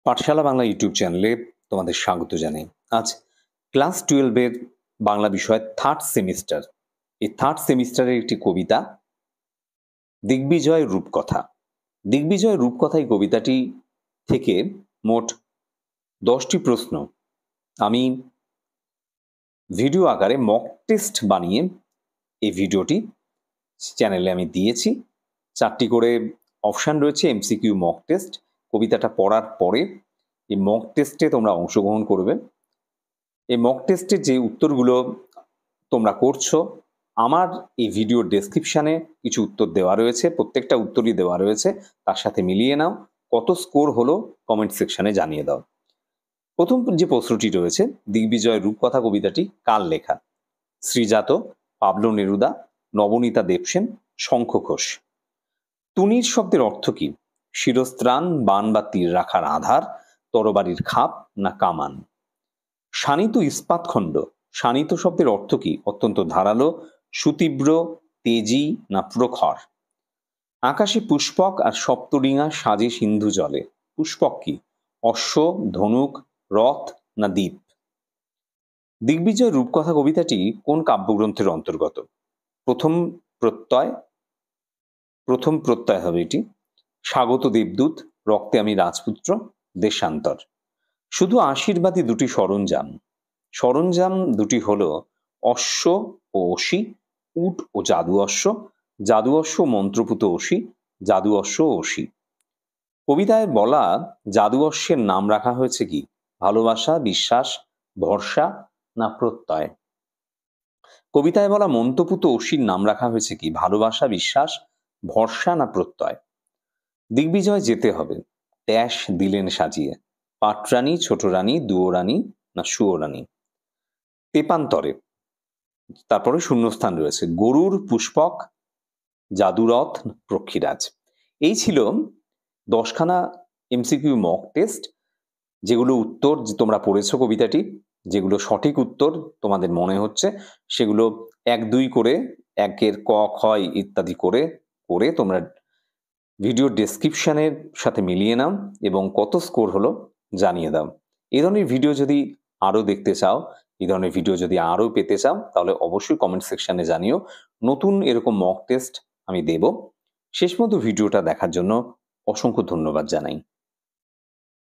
পাঠশালা Bangla YouTube চ্যানেলে তোমাদের স্বাগত জানাই। আজ ক্লাস 12 এর বাংলা বিষয় থার্ড সেমিস্টার। এই থার্ড সেমিস্টারের একটি কবিতা দিগ্বিজয় রূপকথা। দিগ্বিজয় রূপকথা এই কবিতাটি থেকে মোট 10টি প্রশ্ন আমি ভিডিও আকারে মক টেস্ট বানিয়ে এই ভিডিওটি চ্যানেলে আমি দিয়েছি। 4টি করে অপশান রয়েছে, এমসিকিউ মক টেস্ট। কবিতাটা পড়ার পরে এই মক টেস্টে তোমরা অংশগ্রহণ করবে। এই মক টেস্টের যে উত্তরগুলো তোমরা করছো, আমার এই ভিডিওর ডেসক্রিপশানে কিছু উত্তর দেওয়া রয়েছে, প্রত্যেকটা উত্তরই দেওয়া রয়েছে, তার সাথে মিলিয়ে নাও। কত স্কোর হলো কমেন্ট সেকশানে জানিয়ে দাও। প্রথম যে প্রশ্নটি রয়েছে, দিগ্বিজয় রূপকথা কবিতাটি কার লেখা? Srijato, Pablo Neruda, Nabanita Dev Sen, Shankha Ghosh. তুনির শব্দের অর্থ কি? শিরস্ত্রাণ, বান বা তীর রাখার আধার, তরবারির খাপ না কামান? শানিত ইস্পাতখণ্ড, শানিত শব্দের অর্থ কি? অত্যন্ত ধারালো, সুতীব্র, তেজি না প্রখর? আকাশে পুষ্পক আর সপ্তডিঙা সাজে সিন্ধু জলে। পুষ্পক কি? অশ্ব, ধনুক, রথ না দ্বীপ? দিগ্বিজয় রূপকথা কবিতাটি কোন কাব্যগ্রন্থের অন্তর্গত? প্রথম প্রত্যয় হবে এটি। স্বাগত দেবদূত, রক্তে আমি রাজপুত্র, দেশান্তর। শুধু আশীর্বাদী দুটি সরঞ্জাম দুটি হলো অশ্ব ও অসি, উট ও জাদু অশ্ব মন্ত্রপুত অসি, জাদু অশ্ব ও অসি। কবিতায় বলা জাদু অশ্বের নাম রাখা হয়েছে কি? ভালোবাসা, বিশ্বাস, ভরসা না প্রত্যয়? কবিতায় বলা মন্ত্রপুত অসির নাম রাখা হয়েছে কি? ভালোবাসা, বিশ্বাস, ভরসা না প্রত্যয়? দিগ্বিজয় যেতে হবে ড্যাশ দিলেন সাজিয়ে, পাটরানী, ছোট রানী, দুয়োরানী না সুয়োরানী? তেপান্তরে তারপরে শূন্যস্থান রয়েছে, গরুর, পুষ্পক, জাদুরথ, পক্ষীরাজ। এই ছিল 10খানা এমসিকিউ মক টেস্ট, যেগুলো উত্তর তোমরা পড়েছো কবিতাটি, যেগুলো সঠিক উত্তর তোমাদের মনে হচ্ছে, সেগুলো 1-2 করে 1-এর ক, খ ইত্যাদি করে তোমরা ভিডিও ডেসক্রিপশনের সাথে মিলিয়ে নাও এবং কত স্কোর হলো জানিয়ে দাও। এই ধরনের ভিডিও যদি আরও দেখতে চাও, এই ধরনের ভিডিও যদি আরও পেতে চাও, তাহলে অবশ্যই কমেন্ট সেকশনে জানিও। নতুন এরকম মক টেস্ট আমি দেব। শেষ পর্যন্ত ভিডিওটা দেখার জন্য অসংখ্য ধন্যবাদ জানাই।